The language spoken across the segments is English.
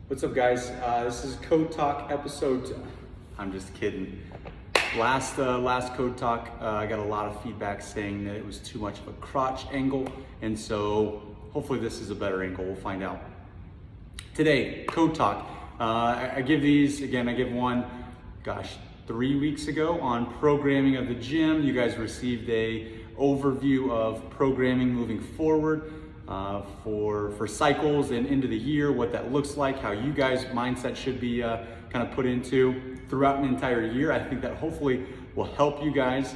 What's up, guys? This is Code Talk episode. I'm just kidding. Last Code Talk, I got a lot of feedback saying that it was too much of a crotch angle, and so hopefully this is a better angle. We'll find out. Today, Code Talk. I give these again. I give one, 3 weeks ago on programming of the gym. You guys received a overview of programming moving forward. For cycles and into the year, what that looks like, how you guys' mindset should be kind of put into throughout an entire year. I think that hopefully will help you guys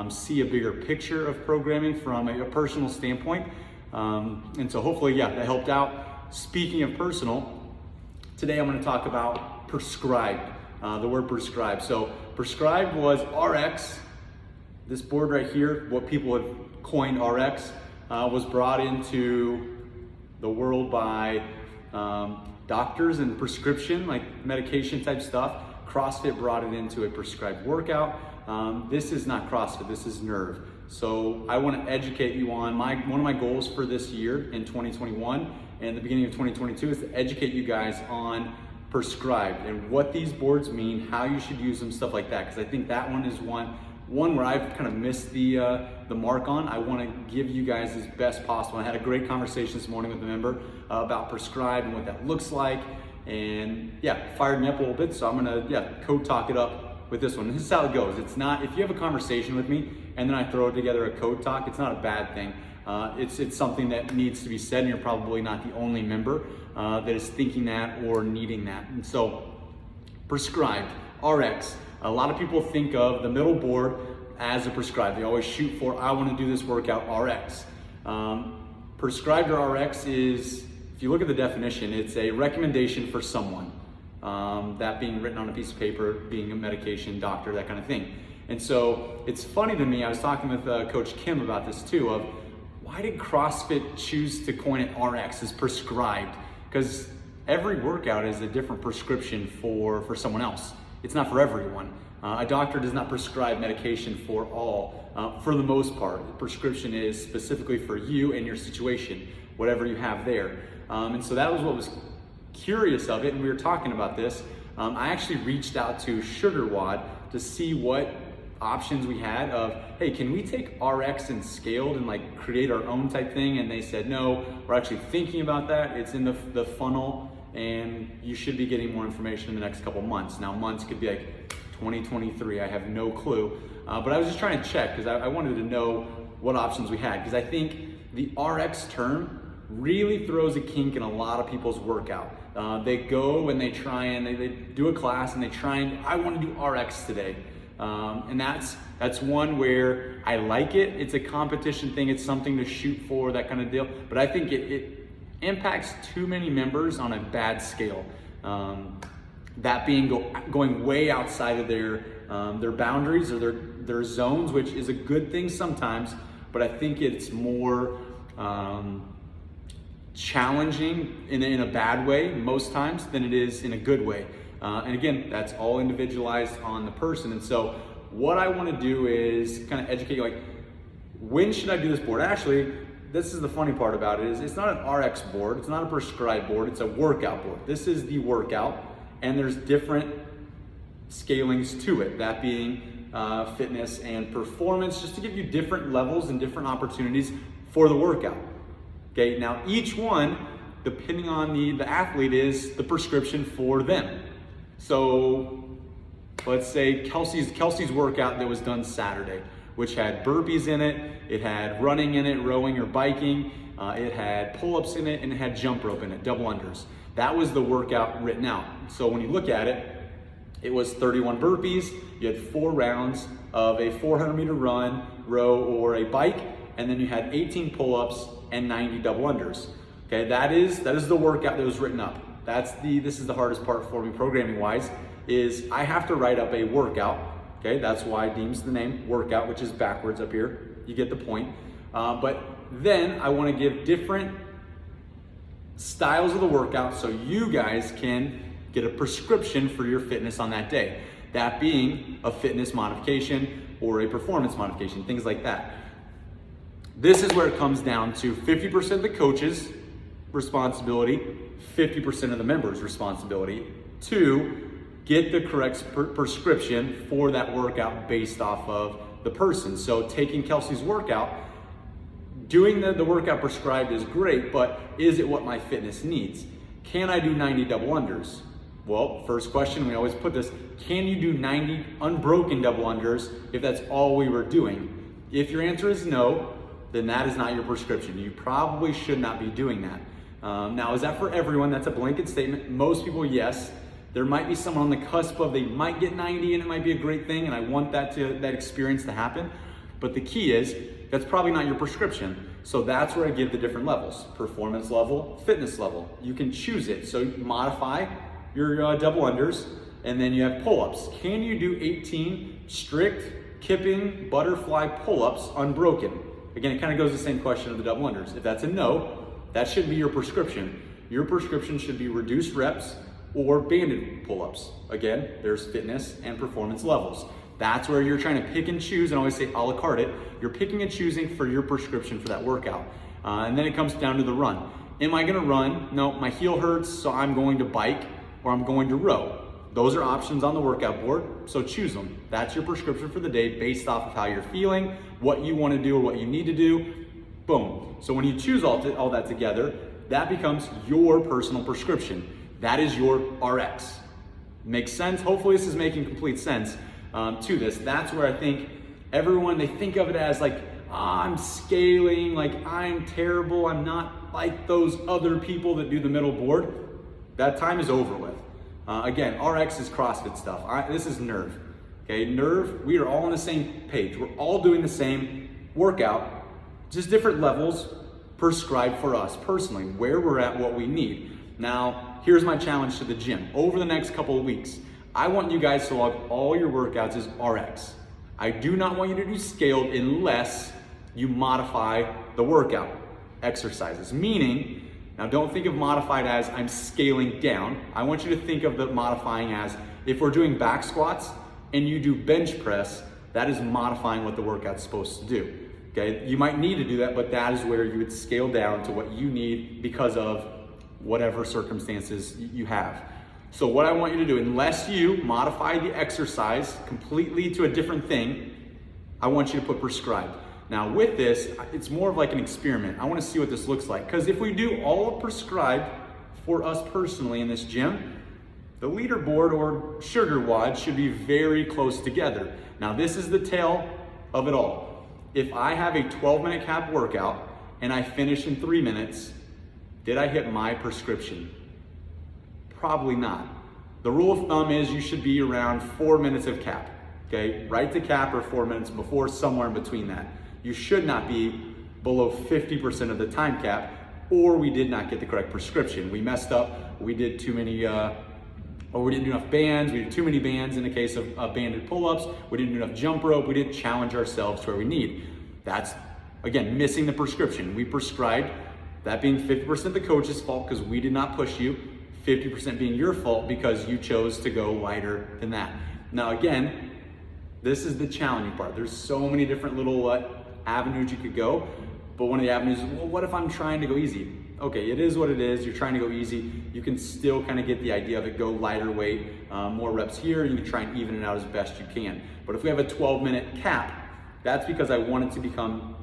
see a bigger picture of programming from a personal standpoint. And so hopefully, that helped out. Speaking of personal, today I'm going to talk about prescribed, the word prescribed. So prescribed was RX. This board right here, what people have coined RX, was brought into the world by doctors and prescription, like medication type stuff. CrossFit brought it into a prescribed workout. This is not CrossFit, this is Nerve. So I want to educate you on one of my goals for this year in 2021 and the beginning of 2022 is to educate you guys on prescribed and what these boards mean, how you should use them, stuff like that. Because I think that one is one where I've kind of missed the mark on. I want to give you guys as best possible. I had a great conversation this morning with a member about prescribed and what that looks like, and fired me up a little bit. So I'm gonna code talk it up with this one. This is how it goes. It's not, if you have a conversation with me and then I throw together a code talk, it's not a bad thing. It's something that needs to be said, and you're probably not the only member that is thinking that or needing that. And so prescribed, RX. A lot of people think of the middle board as a prescribed. They always shoot for, I want to do this workout, RX. Prescribed or RX is, if you look at the definition, it's a recommendation for someone. That being written on a piece of paper, being a medication, doctor, that kind of thing. And so it's funny to me, I was talking with Coach Kim about this too, of why did CrossFit choose to coin it RX as prescribed? Because every workout is a different prescription for someone else. It's not for everyone. A doctor does not prescribe medication for all. For the most part, the prescription is specifically for you and your situation, whatever you have there. And so that was what was curious of it, and we were talking about this. I actually reached out to SugarWOD to see what options we had of, hey, can we take RX and scaled and like create our own type thing? And they said, no, we're actually thinking about that. It's in the funnel, and you should be getting more information in the next couple months. Now, months could be like 2023, I have no clue. But I was just trying to check because I wanted to know what options we had, because I think the RX term really throws a kink in a lot of people's workout. They go and they try and they do a class and they try and, I want to do RX today. And that's one where I like it. It's a competition thing. It's something to shoot for, that kind of deal. But I think it impacts too many members on a bad scale. That being going way outside of their boundaries or their zones, which is a good thing sometimes, but I think it's more challenging in a bad way most times than it is in a good way. And again, that's all individualized on the person. And so what I want to do is kind of educate you, like, when should I do this board? Actually, this is the funny part about it, is it's not an RX board, it's not a prescribed board, it's a workout board. This is the workout, and there's different scalings to it, that being fitness and performance, just to give you different levels and different opportunities for the workout. Okay, now each one, depending on the athlete, is the prescription for them. So let's say Kelsey's workout that was done Saturday, which had burpees in it, it had running in it, rowing or biking, it had pull-ups in it, and it had jump rope in it, double unders. That was the workout written out. So when you look at it, it was 31 burpees, you had 4 rounds of a 400-meter run, row, or a bike, and then you had 18 pull-ups and 90 double unders. Okay, that is the workout that was written up. This is the hardest part for me programming wise, is I have to write up a workout. Okay, that's why I deems the name workout, which is backwards up here. You get the point. But then I want to give different styles of the workout so you guys can get a prescription for your fitness on that day. That being a fitness modification or a performance modification, things like that. This is where it comes down to 50% of the coaches responsibility, 50% of the members' responsibility. 2, get the correct prescription for that workout based off of the person. So taking Kelsey's workout, doing the workout prescribed is great, but is it what my fitness needs? Can I do 90 double unders? Well, first question, we always put this, can you do 90 unbroken double unders if that's all we were doing? If your answer is no, then that is not your prescription. You probably should not be doing that. Now, is that for everyone? That's a blanket statement. Most people, yes. There might be someone on the cusp of they might get 90 and it might be a great thing, and I want that experience to happen. But the key is, that's probably not your prescription. So that's where I give the different levels. Performance level, fitness level. You can choose it. So modify your double unders, and then you have pull-ups. Can you do 18 strict kipping butterfly pull-ups unbroken? Again, it kind of goes the same question of the double unders. If that's a no, that shouldn't be your prescription. Your prescription should be reduced reps or banded pull-ups. Again, there's fitness and performance levels. That's where you're trying to pick and choose, and I always say a la carte it. You're picking and choosing for your prescription for that workout. And then it comes down to the run. Am I gonna run? No, my heel hurts, so I'm going to bike or I'm going to row. Those are options on the workout board, so choose them. That's your prescription for the day based off of how you're feeling, what you wanna do or what you need to do, boom. So when you choose all that together, that becomes your personal prescription. That is your RX. Makes sense? Hopefully this is making complete sense to this. That's where I think everyone, they think of it as like, I'm scaling, like I'm terrible, I'm not like those other people that do the middle board. That time is over with. Again, RX is CrossFit stuff. This is Nerve. Okay, Nerve, we are all on the same page. We're all doing the same workout, just different levels prescribed for us personally, where we're at, what we need. Now, here's my challenge to the gym. Over the next couple of weeks, I want you guys to log all your workouts as RX. I do not want you to do scaled unless you modify the workout exercises. Meaning, now don't think of modified as I'm scaling down. I want you to think of the modifying as if we're doing back squats and you do bench press, that is modifying what the workout's supposed to do. Okay, you might need to do that, but that is where you would scale down to what you need because of whatever circumstances you have. So what I want you to do, unless you modify the exercise completely to a different thing, I want you to put prescribed. Now with this, it's more of like an experiment. I want to see what this looks like. Because if we do all of prescribed for us personally in this gym, the leaderboard or sugar wad should be very close together. Now this is the tail of it all. If I have a 12-minute cap workout and I finish in 3 minutes, did I hit my prescription? Probably not. The rule of thumb is you should be around 4 minutes of cap. Okay, right to cap or 4 minutes before, somewhere in between that. You should not be below 50% of the time cap, or we did not get the correct prescription. We messed up, we did too many, or we didn't do enough bands, we did too many bands in the case of banded pull-ups, we didn't do enough jump rope, we didn't challenge ourselves to where we need. That's, again, missing the prescription. We prescribed, that being 50% the coach's fault because we did not push you, 50% being your fault because you chose to go lighter than that. Now again, this is the challenging part. There's so many different little avenues you could go, but one of the avenues is, well, what if I'm trying to go easy? Okay, it is what it is. You're trying to go easy. You can still kind of get the idea of it. Go lighter weight, more reps here. You can try and even it out as best you can. But if we have a 12-minute cap, that's because I want it to become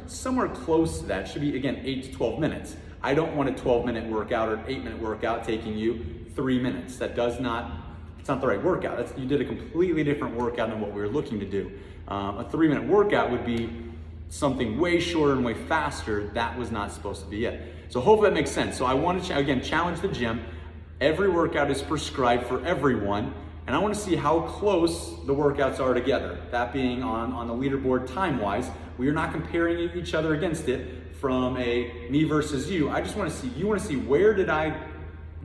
somewhere close to that. It should be, again, 8 to 12 minutes. I don't want a 12-minute workout or an 8-minute workout taking you 3 minutes. It's not the right workout. You did a completely different workout than what we were looking to do. A 3-minute workout would be something way shorter and way faster. That was not supposed to be it. So hopefully that makes sense. So I want to, again, challenge the gym. Every workout is prescribed for everyone, and I want to see how close the workouts are together. That being on the leaderboard time-wise. We are not comparing each other against it from a me versus you. I just want to see, you want to see where did I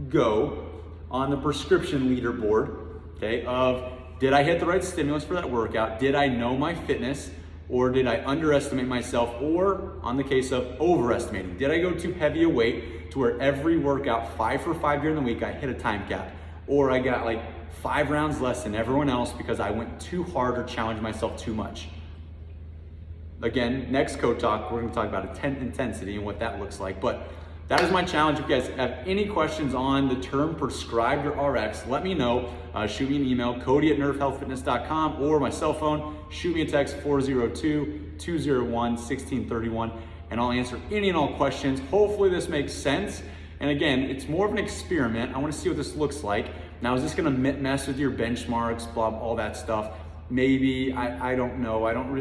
go on the prescription leaderboard, okay, of did I hit the right stimulus for that workout? Did I know my fitness? Or did I underestimate myself? Or on the case of overestimating, did I go too heavy a weight to where every workout 5 for 5 during the week I hit a time cap? Or I got like 5 rounds less than everyone else because I went too hard or challenged myself too much? Again, next Code Talk, we're going to talk about intensity and what that looks like. But that is my challenge. If you guys have any questions on the term prescribed or RX, let me know. Shoot me an email, cody@nerfhealthfitness.com, or my cell phone, shoot me a text, 402-201-1631, and I'll answer any and all questions. Hopefully this makes sense. And again, it's more of an experiment. I want to see what this looks like. Now, is this going to mess with your benchmarks, blah, all that stuff? Maybe, I don't know. I don't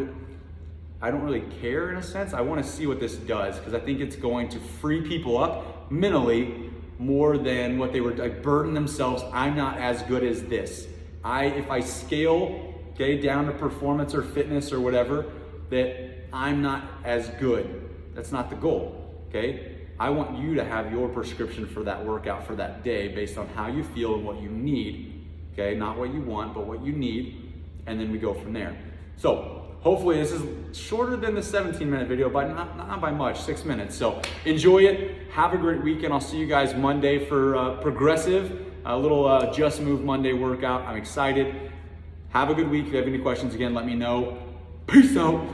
really care in a sense. I want to see what this does, because I think it's going to free people up mentally more than what they were like, burden themselves. I'm not as good as this. If I scale, okay, down to performance or fitness or whatever, that I'm not as good. That's not the goal, okay? I want you to have your prescription for that workout for that day based on how you feel and what you need, okay? Not what you want, but what you need, and then we go from there. So hopefully this is shorter than the 17-minute video, but not by much, 6 minutes. So enjoy it. Have a great weekend. I'll see you guys Monday for progressive, a little Just Move Monday workout. I'm excited. Have a good week. If you have any questions, again, let me know. Peace out.